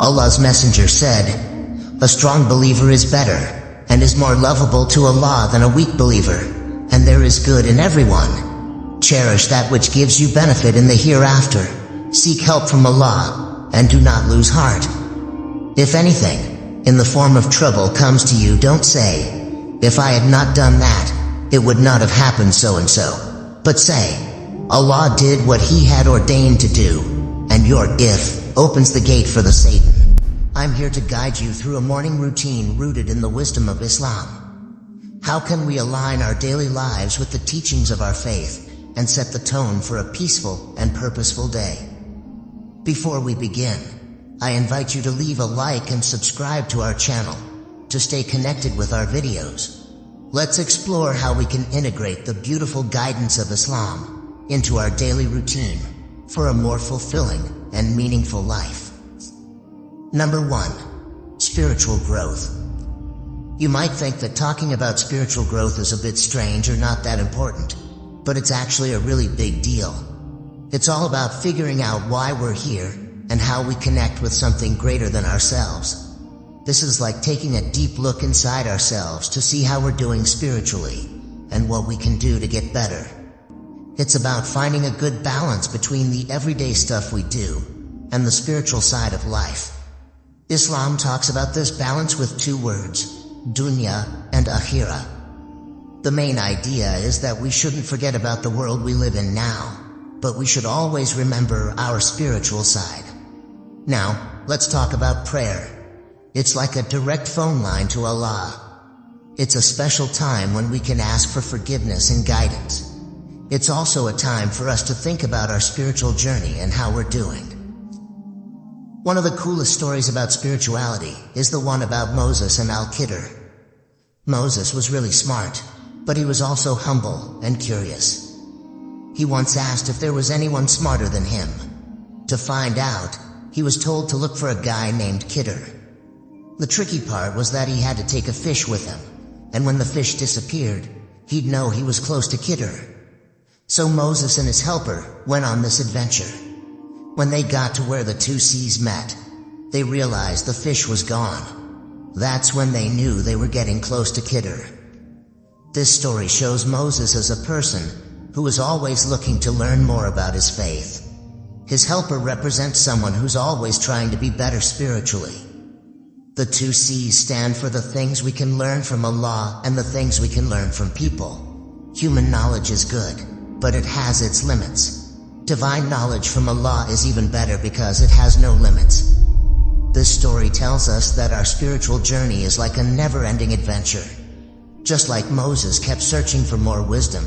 Allah's messenger said, "A strong believer is better, and is more lovable to Allah than a weak believer, and there is good in everyone. Cherish that which gives you benefit in the hereafter. Seek help from Allah, and do not lose heart. If anything, in the form of trouble comes to you, don't say, 'If I had not done that, it would not have happened so and so.' But say, 'Allah did what He had ordained to do, and your if opens the gate for the Satan.'" I'm here to guide you through a morning routine rooted in the wisdom of Islam. How can we align our daily lives with the teachings of our faith and set the tone for a peaceful and purposeful day? Before we begin, I invite you to leave a like and subscribe to our channel to stay connected with our videos. Let's explore how we can integrate the beautiful guidance of Islam into our daily routine for a more fulfilling and meaningful life. Number 1. Spiritual growth. You might think that talking about spiritual growth is a bit strange or not that important, but it's actually a really big deal. It's all about figuring out why we're here and how we connect with something greater than ourselves. This is like taking a deep look inside ourselves to see how we're doing spiritually and what we can do to get better. It's about finding a good balance between the everyday stuff we do and the spiritual side of life. Islam talks about this balance with 2 words, dunya and akhirah. The main idea is that we shouldn't forget about the world we live in now, but we should always remember our spiritual side. Now, let's talk about prayer. It's like a direct phone line to Allah. It's a special time when we can ask for forgiveness and guidance. It's also a time for us to think about our spiritual journey and how we're doing. One of the coolest stories about spirituality is the one about Moses and Al-Khidr. Moses was really smart, but he was also humble and curious. He once asked if there was anyone smarter than him. To find out, he was told to look for a guy named Khidr. The tricky part was that he had to take a fish with him, and when the fish disappeared, he'd know he was close to Khidr. So Moses and his helper went on this adventure. When they got to where the 2 seas met, they realized the fish was gone. That's when they knew they were getting close to Khidr. This story shows Moses as a person who is always looking to learn more about his faith. His helper represents someone who's always trying to be better spiritually. The 2 C's stand for the things we can learn from Allah and the things we can learn from people. Human knowledge is good, but it has its limits. Divine knowledge from Allah is even better because it has no limits. This story tells us that our spiritual journey is like a never-ending adventure. Just like Moses kept searching for more wisdom,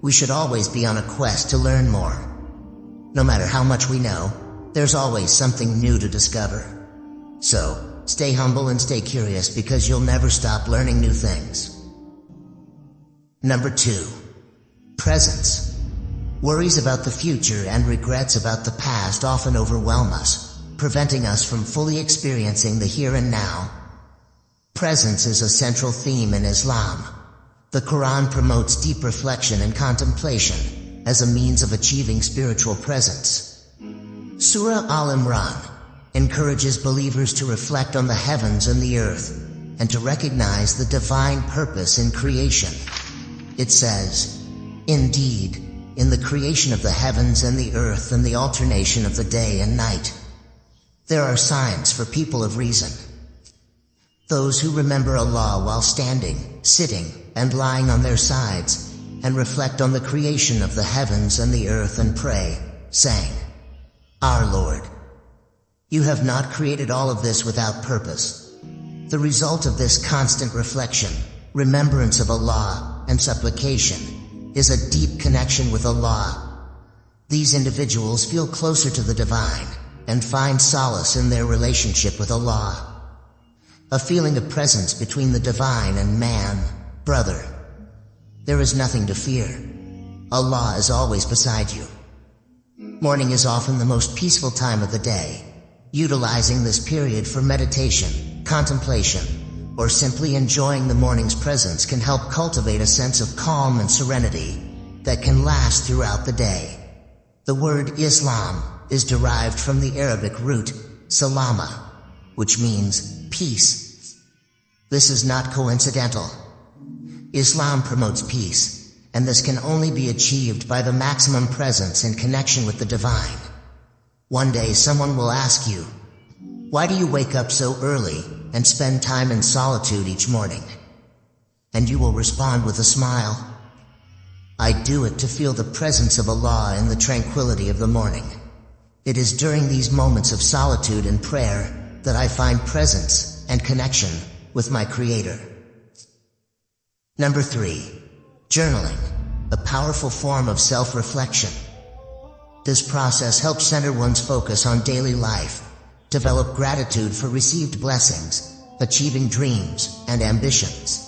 we should always be on a quest to learn more. No matter how much we know, there's always something new to discover. So, stay humble and stay curious because you'll never stop learning new things. Number 2. Presence. Worries about the future and regrets about the past often overwhelm us, preventing us from fully experiencing the here and now. Presence is a central theme in Islam. The Quran promotes deep reflection and contemplation as a means of achieving spiritual presence. Surah Al-Imran encourages believers to reflect on the heavens and the earth, and to recognize the divine purpose in creation. It says, "Indeed, in the creation of the heavens and the earth and the alternation of the day and night, there are signs for people of reason. Those who remember Allah while standing, sitting, and lying on their sides, and reflect on the creation of the heavens and the earth and pray, saying, 'Our Lord, you have not created all of this without purpose.' The result of this constant reflection, remembrance of Allah, and supplication is a deep connection with Allah. These individuals feel closer to the divine and find solace in their relationship with Allah. A feeling of presence between the divine and man, brother. There is nothing to fear. Allah is always beside you. Morning is often the most peaceful time of the day. Utilizing this period for meditation, contemplation, or simply enjoying the morning's presence can help cultivate a sense of calm and serenity that can last throughout the day. The word Islam is derived from the Arabic root salama, which means peace. This is not coincidental. Islam promotes peace, and this can only be achieved by the maximum presence and connection with the divine. One day someone will ask you, "Why do you wake up so early and spend time in solitude each morning?" And you will respond with a smile, "I do it to feel the presence of Allah in the tranquility of the morning. It is during these moments of solitude and prayer that I find presence and connection with my Creator." Number 3. Journaling, a powerful form of self-reflection. This process helps center one's focus on daily life, develop gratitude for received blessings, achieving dreams and ambitions.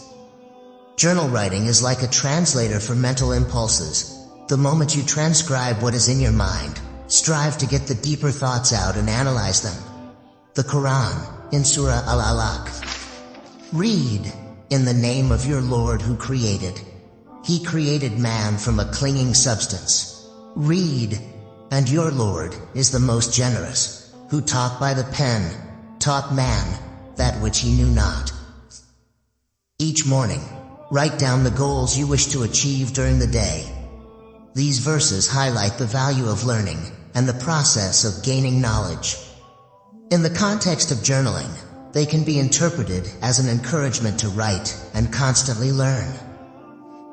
Journal writing is like a translator for mental impulses. The moment you transcribe what is in your mind, strive to get the deeper thoughts out and analyze them. The Quran, in Surah Al-Alaq. Read, "In the name of your Lord who created. He created man from a clinging substance." Read, "And your Lord is the most generous, who taught by the pen, taught man that which he knew not." Each morning, write down the goals you wish to achieve during the day. These verses highlight the value of learning and the process of gaining knowledge. In the context of journaling, they can be interpreted as an encouragement to write and constantly learn.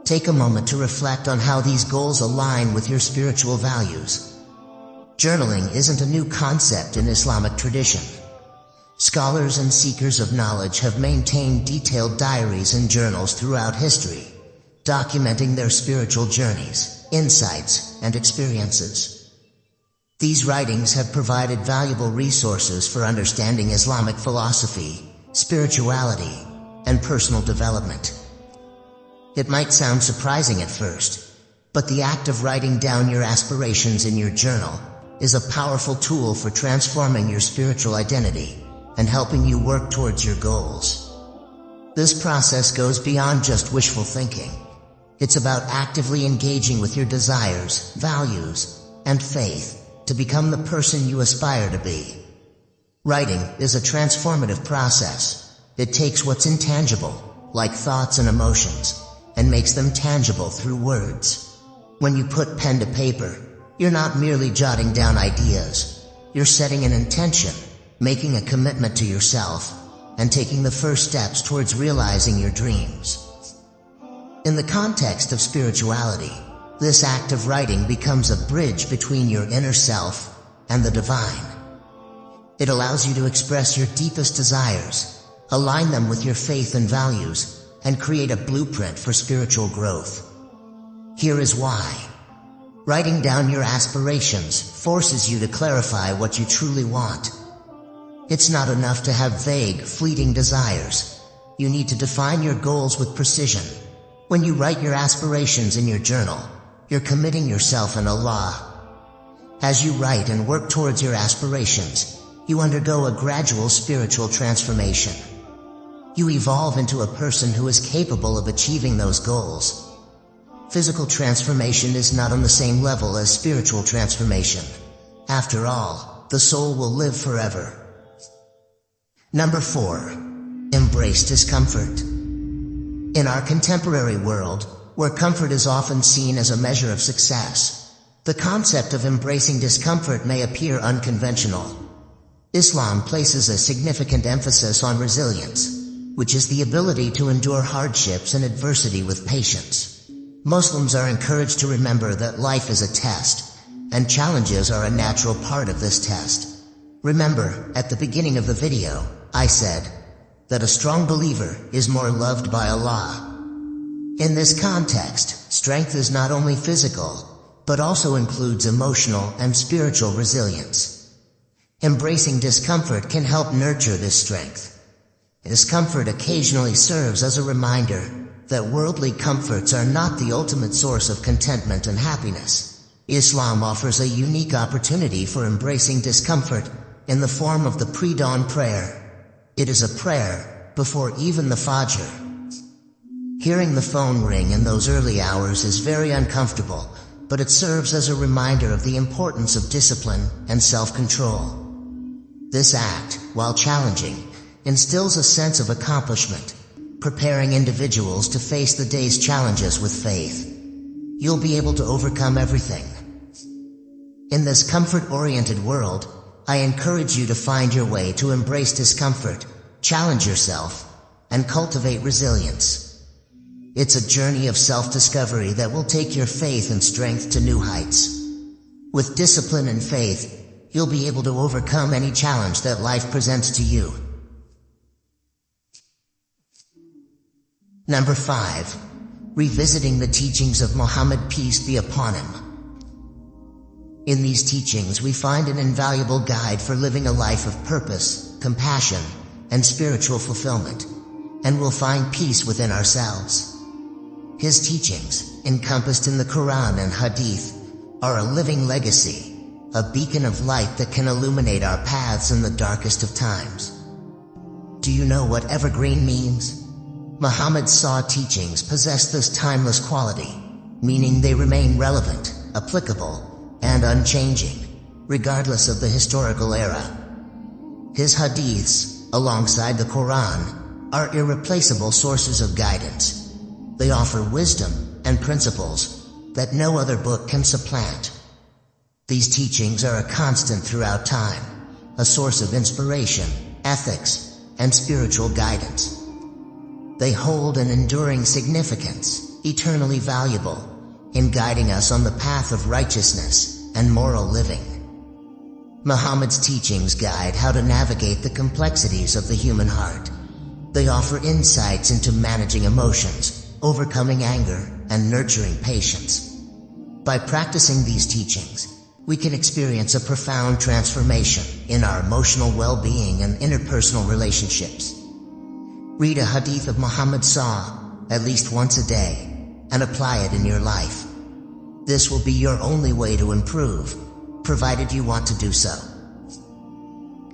Take a moment to reflect on how these goals align with your spiritual values. Journaling isn't a new concept in Islamic tradition. Scholars and seekers of knowledge have maintained detailed diaries and journals throughout history, documenting their spiritual journeys, insights, and experiences. These writings have provided valuable resources for understanding Islamic philosophy, spirituality, and personal development. It might sound surprising at first, but the act of writing down your aspirations in your journal is a powerful tool for transforming your spiritual identity and helping you work towards your goals. This process goes beyond just wishful thinking. It's about actively engaging with your desires, values, and faith to become the person you aspire to be. Writing is a transformative process. It takes what's intangible, like thoughts and emotions, and makes them tangible through words. When you put pen to paper, you're not merely jotting down ideas. You're setting an intention, making a commitment to yourself, and taking the first steps towards realizing your dreams. In the context of spirituality, this act of writing becomes a bridge between your inner self and the divine. It allows you to express your deepest desires, align them with your faith and values, and create a blueprint for spiritual growth. Here is why. Writing down your aspirations forces you to clarify what you truly want. It's not enough to have vague, fleeting desires. You need to define your goals with precision. When you write your aspirations in your journal, you're committing yourself in Allah. As you write and work towards your aspirations, you undergo a gradual spiritual transformation. You evolve into a person who is capable of achieving those goals. Physical transformation is not on the same level as spiritual transformation. After all, the soul will live forever. Number 4. Embrace discomfort. In our contemporary world, where comfort is often seen as a measure of success, the concept of embracing discomfort may appear unconventional. Islam places a significant emphasis on resilience, which is the ability to endure hardships and adversity with patience. Muslims are encouraged to remember that life is a test, and challenges are a natural part of this test. Remember, at the beginning of the video, I said that a strong believer is more loved by Allah. In this context, strength is not only physical, but also includes emotional and spiritual resilience. Embracing discomfort can help nurture this strength. Discomfort occasionally serves as a reminder that worldly comforts are not the ultimate source of contentment and happiness. Islam offers a unique opportunity for embracing discomfort in the form of the pre-dawn prayer. It is a prayer before even the Fajr. Hearing the phone ring in those early hours is very uncomfortable, but it serves as a reminder of the importance of discipline and self-control. This act, while challenging, instills a sense of accomplishment, preparing individuals to face the day's challenges with faith. You'll be able to overcome everything. In this comfort-oriented world, I encourage you to find your way to embrace discomfort, challenge yourself, and cultivate resilience. It's a journey of self-discovery that will take your faith and strength to new heights. With discipline and faith, you'll be able to overcome any challenge that life presents to you. Number 5. Revisiting the teachings of Muhammad, peace be upon him. In these teachings we find an invaluable guide for living a life of purpose, compassion, and spiritual fulfillment, and we'll find peace within ourselves. His teachings, encompassed in the Quran and Hadith, are a living legacy, a beacon of light that can illuminate our paths in the darkest of times. Do you know what evergreen means? Muhammad's teachings possess this timeless quality, meaning they remain relevant, applicable, and unchanging, regardless of the historical era. His hadiths, alongside the Quran, are irreplaceable sources of guidance. They offer wisdom and principles that no other book can supplant. These teachings are a constant throughout time, a source of inspiration, ethics, and spiritual guidance. They hold an enduring significance, eternally valuable, in guiding us on the path of righteousness and moral living. Muhammad's teachings guide how to navigate the complexities of the human heart. They offer insights into managing emotions, overcoming anger, and nurturing patience. By practicing these teachings, we can experience a profound transformation in our emotional well-being and interpersonal relationships. Read a hadith of Muhammad at least once a day, and apply it in your life. This will be your only way to improve, provided you want to do so.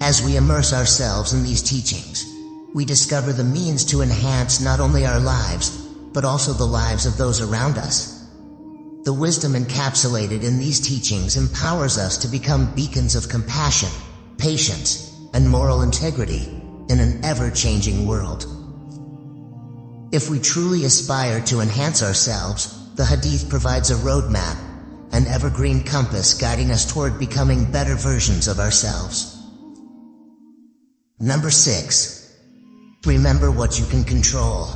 As we immerse ourselves in these teachings, we discover the means to enhance not only our lives, but also the lives of those around us. The wisdom encapsulated in these teachings empowers us to become beacons of compassion, patience, and moral integrity in an ever-changing world. If we truly aspire to enhance ourselves, the Hadith provides a roadmap, an evergreen compass guiding us toward becoming better versions of ourselves. Number 6. Remember what you can control.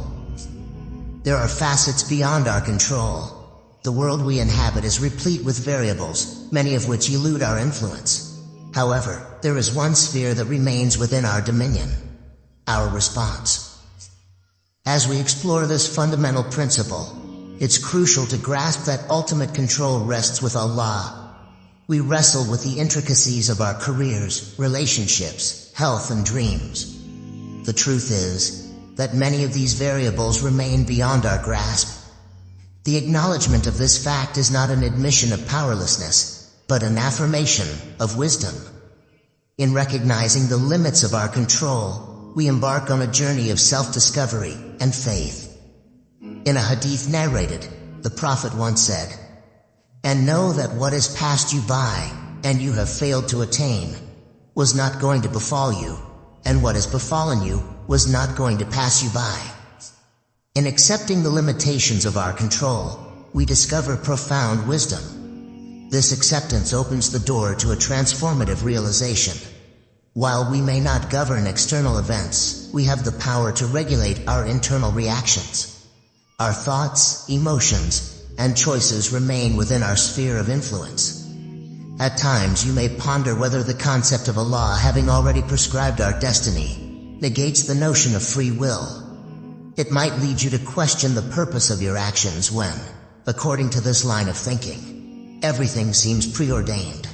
There are facets beyond our control. The world we inhabit is replete with variables, many of which elude our influence. However, there is one sphere that remains within our dominion: our response. As we explore this fundamental principle, it's crucial to grasp that ultimate control rests with Allah. We wrestle with the intricacies of our careers, relationships, health, and dreams. The truth is that many of these variables remain beyond our grasp. The acknowledgement of this fact is not an admission of powerlessness, but an affirmation of wisdom. In recognizing the limits of our control, we embark on a journey of self-discovery and faith. In a hadith narrated, the Prophet once said, "And know that what has passed you by, and you have failed to attain, was not going to befall you, and what has befallen you was not going to pass you by." In accepting the limitations of our control, we discover profound wisdom. This acceptance opens the door to a transformative realization. While we may not govern external events, we have the power to regulate our internal reactions. Our thoughts, emotions, and choices remain within our sphere of influence. At times you may ponder whether the concept of Allah having already prescribed our destiny negates the notion of free will. It might lead you to question the purpose of your actions when, according to this line of thinking, everything seems preordained.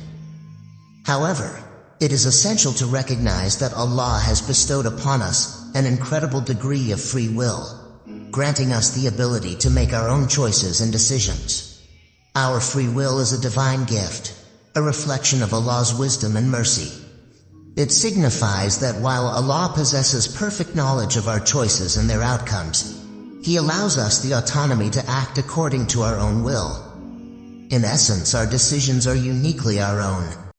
However, it is essential to recognize that Allah has bestowed upon us an incredible degree of free will, granting us the ability to make our own choices and decisions. Our free will is a divine gift, a reflection of Allah's wisdom and mercy. It signifies that while Allah possesses perfect knowledge of our choices and their outcomes, He allows us the autonomy to act according to our own will. In essence, our decisions are uniquely our own,